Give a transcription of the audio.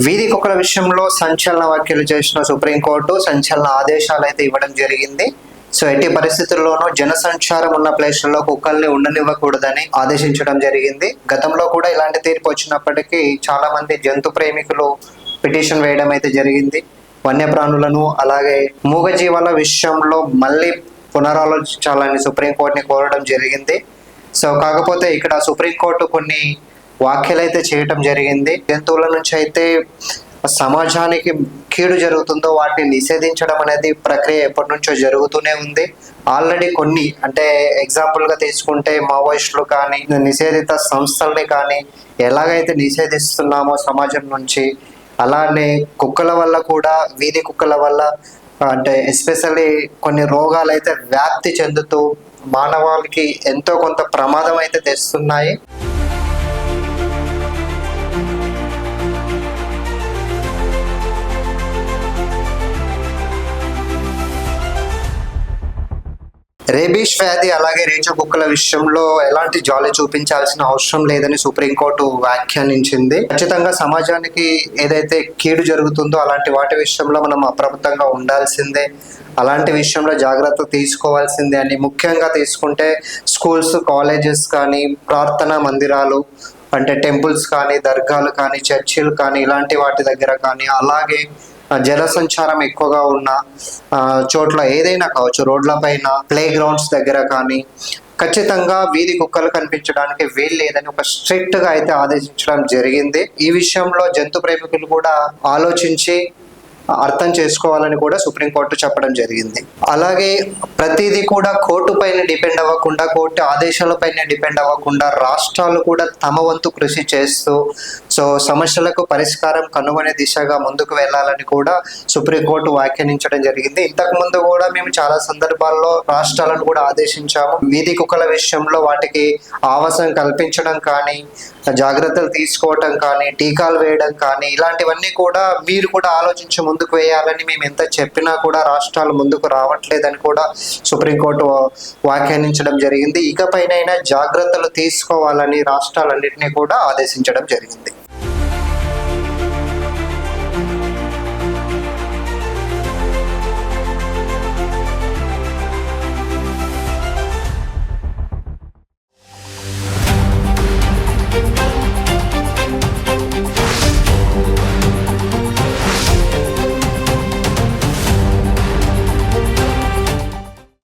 వీధి కుక్కల విషయంలో సంచలన వ్యాఖ్యలు చేసిన సుప్రీంకోర్టు సంచలన ఆదేశాలు అయితే ఇవ్వడం జరిగింది. సో ఎట్టి పరిస్థితుల్లోనూ జనసంచారం ఉన్న ప్లేస్లలో కుక్కల్ని ఉండనివ్వకూడదని ఆదేశించడం జరిగింది. గతంలో కూడా ఇలాంటి తీర్పు వచ్చినప్పటికీ చాలా మంది జంతు ప్రేమికులు పిటిషన్ వేయడం అయితే జరిగింది. వన్యప్రాణులను అలాగే మూగజీవాల విషయంలో మళ్ళీ పునరాలోచించాలని సుప్రీంకోర్టుని కోరడం జరిగింది. సో కాకపోతే ఇక్కడ సుప్రీంకోర్టు కొన్ని వ్యాఖ్యలు అయితే చేయటం జరిగింది. జంతువుల నుంచి అయితే సమాజానికి కీడు జరుగుతుందో వాటిని నిషేధించడం అనేది ప్రక్రియ ఎప్పటి నుంచో జరుగుతూనే ఉంది. ఆల్రెడీ కొన్ని అంటే ఎగ్జాంపుల్గా తీసుకుంటే మావోయిస్టులు కానీ నిషేధిత సంస్థల్ని కానీ ఎలాగైతే నిషేధిస్తున్నామో సమాజం నుంచి, అలానే కుక్కల వల్ల కూడా వీధి కుక్కల వల్ల అంటే ఎస్పెషల్లీ కొన్ని రోగాలు అయితే వ్యాప్తి చెందుతూ మానవాళికి ఎంతో కొంత ప్రమాదం అయితే తెస్తున్నాయి. రేబీస్ వ్యాధి అలాగే రేచు కుక్కల విషయంలో ఎలాంటి జాలి చూపించాల్సిన అవసరం లేదని సుప్రీంకోర్టు వ్యాఖ్యానించింది. ఖచ్చితంగా సమాజానికి ఏదైతే కీడు జరుగుతుందో అలాంటి వాటి విషయంలో మనం అప్రమత్తంగా ఉండాల్సిందే, అలాంటి విషయంలో జాగ్రత్త తీసుకోవాల్సిందే అని ముఖ్యంగా తీసుకుంటే స్కూల్స్, కాలేజెస్ కానీ, ప్రార్థనా మందిరాలు అంటే టెంపుల్స్ కానీ, దర్గాలు కానీ, చర్చిలు కానీ ఇలాంటి వాటి దగ్గర కానీ, అలాగే జనసంచారం ఎక్కువగా ఉన్న చోట్ల ఏదైనా కావచ్చు, రోడ్ల పైన, ప్లే గ్రౌండ్స్ దగ్గర కానీ ఖచ్చితంగా వీధి కుక్కలు కనిపించడానికి వీలు లేదని ఒక స్ట్రిక్ట్ గా అయితే ఆదేశించడం జరిగింది. ఈ విషయంలో జంతు ప్రేమికులు కూడా ఆలోచించి అర్థం చేసుకోవాలని కూడా సుప్రీంకోర్టు చెప్పడం జరిగింది. అలాగే ప్రతిదీ కూడా కోర్టు పైన డిపెండ్ అవ్వకుండా, కోర్టు ఆదేశాలపైన డిపెండ్ అవ్వకుండా రాష్ట్రాలు కూడా తమ వంతు కృషి చేస్తూ సో సమస్యలకు పరిష్కారం కనుగొనే దిశగా ముందుకు వెళ్ళాలని కూడా సుప్రీంకోర్టు వ్యాఖ్యానించడం జరిగింది. ఇంతకు ముందు కూడా మేము చాలా సందర్భాల్లో రాష్ట్రాలను కూడా ఆదేశించాము. వీధి కుక్కల విషయంలో వాటికి ఆవాసం కల్పించడం కానీ, జాగ్రత్తలు తీసుకోవటం కానీ, టీకాలు వేయడం కానీ ఇలాంటివన్నీ కూడా మీరు కూడా ఆలోచించి ముందుకు వేయాలని మేము ఎంత చెప్పినా కూడా రాష్ట్రాలు ముందుకు రావట్లేదని కూడా సుప్రీంకోర్టు వ్యాఖ్యానించడం జరిగింది. ఇకపైనైనా జాగ్రత్తలు తీసుకోవాలని రాష్ట్రాలన్నింటినీ కూడా ఆదేశించడం జరిగింది.